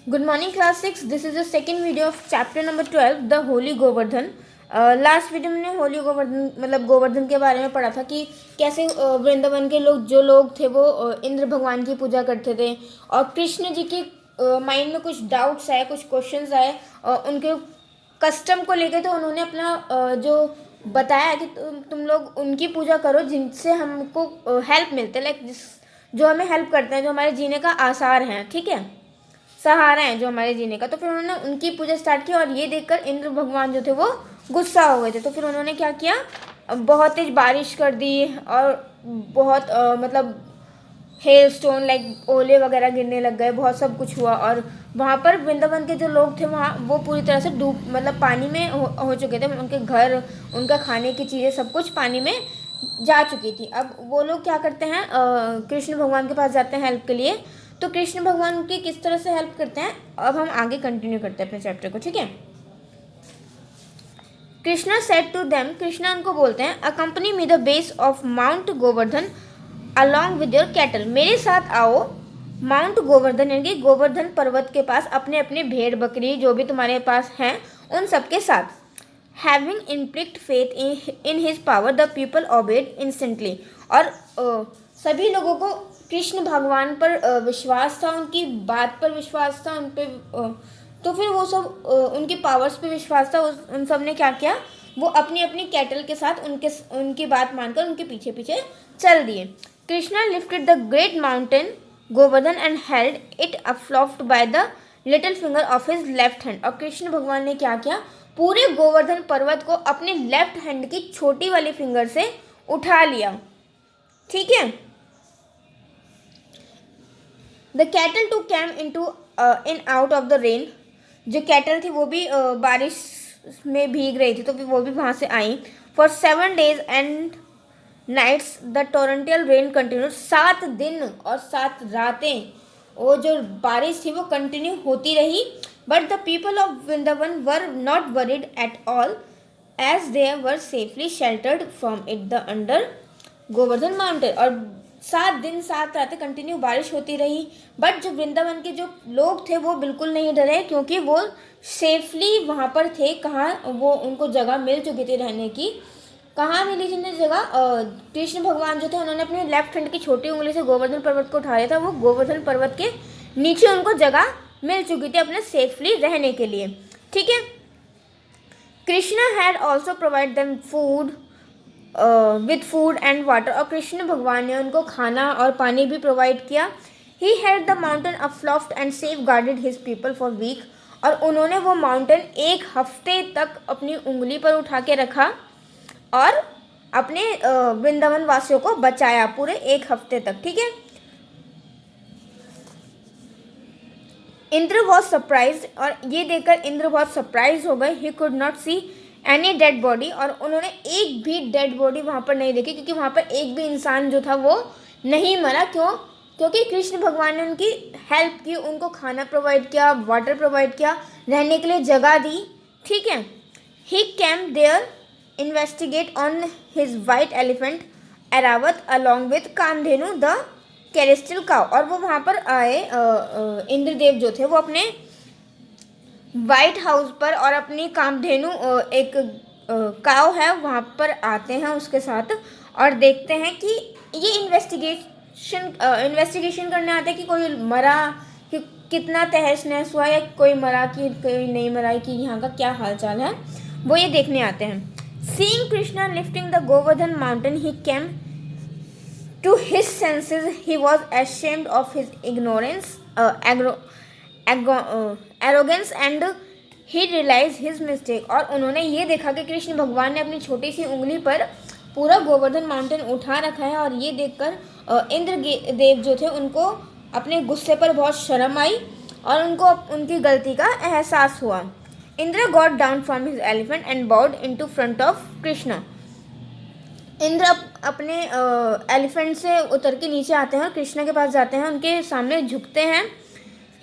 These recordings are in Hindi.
Good morning, class 6. This is the second video of chapter number 12, the Holy Govardhan. Last video में हमने होली गोवर्धन मतलब गोवर्धन के बारे में पढ़ा था कि कैसे वृंदावन के लोग थे वो इंद्र भगवान की पूजा करते थे और कृष्ण जी के माइंड में कुछ डाउट्स आए, कुछ क्वेश्चंस आए उनके कस्टम को लेकर। तो उन्होंने अपना जो बताया कि तुम लोग उनकी पूजा करो जिनसे हमको हेल्प मिलते, लाइक जो हमें हेल्प करते हैं, जो हमारे जीने का आसार हैं, ठीक है, सहारा है जो हमारे जीने का। तो फिर उन्होंने उनकी पूजा स्टार्ट की और ये देखकर इंद्र भगवान जो थे वो गुस्सा हो गए थे। तो फिर उन्होंने क्या किया, बहुत तेज बारिश कर दी और बहुत मतलब हेल स्टोन लाइक ओले वगैरह गिरने लग गए, बहुत सब कुछ हुआ। और वहाँ पर वृंदावन के जो लोग थे वहाँ वो पूरी तरह से डूब मतलब पानी में हो चुके थे। उनके घर, उनका खाने की चीज़ें सब कुछ पानी में जा चुकी थी। अब वो लोग क्या करते हैं, कृष्ण भगवान के पास जाते हैं हेल्प के लिए। तो कृष्ण भगवान उनकी किस तरह से हेल्प करते हैं अब हम आगे कंटिन्यू करते हैं अपने चैप्टर को, ठीक है। Krishna said to them, Krishna उनको बोलते हैं, accompany me the base of mount Govardhan along with your cattle, मेरे साथ आओ माउंट गोवर्धन यानी कि गोवर्धन पर्वत के पास अपने अपने भेड़ बकरी जो भी तुम्हारे पास हैं उन सबके साथ। Having implicit faith in his power the people obeyed instantly, और सभी लोगों को कृष्ण भगवान पर विश्वास था, उनकी बात पर विश्वास था, उन पर तो फिर वो सब उनकी पावर्स पे विश्वास था। उन सब ने क्या किया, वो अपनी अपनी कैटल के साथ उनकी बात मानकर उनके पीछे पीछे चल दिए। Krishna lifted the great mountain Govardhan and held it aloft by the little finger of his left hand, और कृष्ण भगवान ने क्या किया, पूरे गोवर्धन पर्वत को अपने लेफ्ट हैंड की छोटी वाली फिंगर से उठा लिया, ठीक है। The cattle too came in out of the rain, जो कैटल थी वो भी बारिश में भीग रही थी, तो वो भी वहाँ से आई। For 7 days and nights the torrential rain continue, 7 दिन और 7 रातें वो जो बारिश थी वो कंटिन्यू होती रही। But the people of Vrindavan were not worried at all as they were safely sheltered from it the under Govardhan mountain. और 7 दिन 7 रातें कंटिन्यू बारिश होती रही, बट जो वृंदावन के जो लोग थे वो बिल्कुल नहीं डरे, क्योंकि वो सेफली वहाँ पर थे। कहाँ वो उनको जगह मिल चुकी थी रहने की, कहाँ मिली जिन्हें जगह, कृष्ण भगवान जो थे उन्होंने अपने लेफ्ट हैंड की छोटी उंगली से गोवर्धन पर्वत को उठाया था, वो गोवर्धन पर्वत के नीचे उनको जगह मिल चुकी थी अपने सेफली रहने के लिए, ठीक है। Krishna had also provide them food with food and water, और कृष्ण भगवान ने उनको खाना और पानी भी प्रोवाइड किया। He held the mountain aloft and safeguarded his people for week, और उन्होंने वो माउंटेन 1 हफ्ते तक अपनी उंगली पर उठा के रखा और अपने वृंदावन वासियों को बचाया पूरे 1 हफ्ते तक, ठीक है। इंद्र वॉज सरप्राइज, और ये देखकर इंद्र बहुत सरप्राइज हो गए। He could not see any dead body, और उन्होंने एक भी डेड बॉडी वहाँ पर नहीं देखी, क्योंकि वहाँ पर एक भी इंसान जो था वो नहीं मरा। क्यों? क्योंकि कृष्ण भगवान ने उनकी हेल्प की, उनको खाना प्रोवाइड किया, वाटर प्रोवाइड किया, रहने के लिए जगह दी, ठीक है। He came there investigate on his white elephant Airavat along with Kamdhenu the celestial cow, और वो वहाँ पर आए, इंद्रदेव जो थे वो अपने वाइट हाउस पर और अपनी कामधेनु एक काव है वहाँ पर आते हैं उसके साथ, और देखते हैं कि ये इन्वेस्टिगेशन करने आते हैं कि कोई मरा, कि कितना तहस नहस हुआ, या कोई मरा कि कोई नहीं मरा, कि यहाँ का क्या हालचाल है, वो ये देखने आते हैं। Seeing Krishna lifting the Govardhan mountain he came to his senses. He was ashamed of his ignorance, arrogance, and he realized his mistake. और उन्होंने ये देखा कि कृष्ण भगवान ने अपनी छोटी सी उंगली पर पूरा गोवर्धन माउंटेन उठा रखा है, और ये देखकर इंद्र देव जो थे उनको अपने गुस्से पर बहुत शर्म आई और उनको उनकी गलती का एहसास हुआ। Indra got down from his elephant and bowed into front of Krishna. Indra अपने एलिफेंट से उतर के नीचे आते हैं और कृष्णा के पास जाते हैं, उनके सामने झुकते हैं।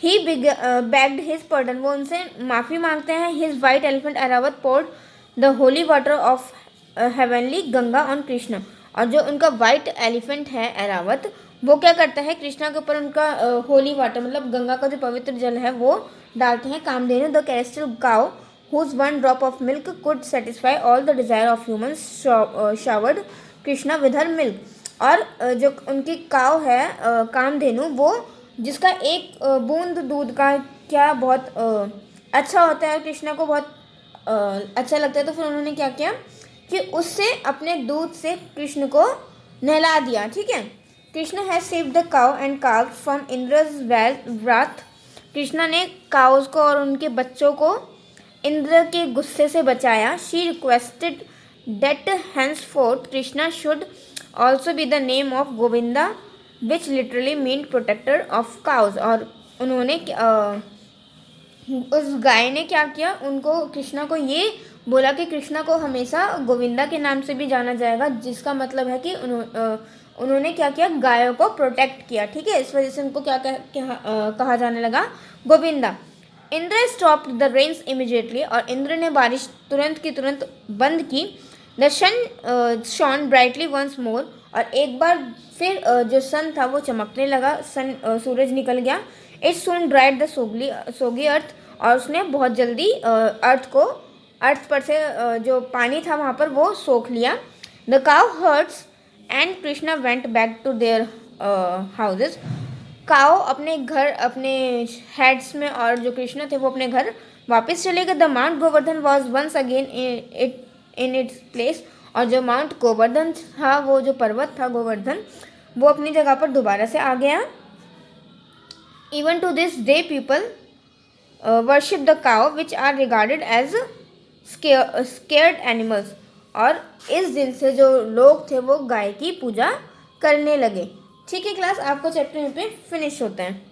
ही बेग्ड हिज पर्डन, वो उनसे माफ़ी मांगते हैं। His white elephant Airavat poured the holy water of heavenly Ganga on Krishna, और जो उनका वाइट एलिफेंट है एरावत वो क्या करता है, कृष्णा के ऊपर उनका होली वाटर मतलब गंगा का जो पवित्र जल है वो डालते हैं। Kamdhenu the celestial cow whose one drop of milk could satisfy all the desire of humans showered Krishna with her milk. और जो उनकी काव है कामधेनु, वो जिसका एक बूंद दूध का क्या बहुत अच्छा होता है, कृष्णा को बहुत अच्छा लगता है। तो फिर उन्होंने क्या किया कि उससे अपने दूध से कृष्ण को नहला दिया। ठीक है, Krishna has saved the cow and calves from Indra's wrath। Krishna ने काउस को और उनके बच्चों को इंद्र के गुस्से से बचाया। She requested that henceforth Krishna should also be the name of Govinda which literally mean protector of cows. और उन्होंने उस गाय ने क्या किया, उनको कृष्णा को ये बोला कि कृष्णा को हमेशा गोविंदा के नाम से भी जाना जाएगा, जिसका मतलब है कि उन्होंने क्या किया, गायों को प्रोटेक्ट किया। ठीक है, इस वजह से उनको क्या कहा जाने लगा, Govinda. Indra stopped the rains immediately, और इंद्र ने बारिश तुरंत की तुरंत बंद की। The sun shone brightly once more, और एक बार फिर जो सन था वो चमकने लगा, सूरज निकल गया। इट सून ड्राइड द सोगी अर्थ, और उसने बहुत जल्दी अर्थ पर से जो पानी था वहाँ पर वो सोख लिया। The cowherds and Krishna went back to their houses. Cow अपने घर, अपने हेड्स में, और जो कृष्ण थे वो अपने घर वापस चले गए। The mount Govardhan was once again in its place, और जो माउंट गोवर्धन था, वो जो पर्वत था गोवर्धन, वो अपनी जगह पर दोबारा से आ गया। Even to this day people worship the cow which are regarded as sacred animals, और इस दिन से जो लोग थे वो गाय की पूजा करने लगे। ठीक है क्लास, आपको चैप्टर यहाँ पे फिनिश होते हैं।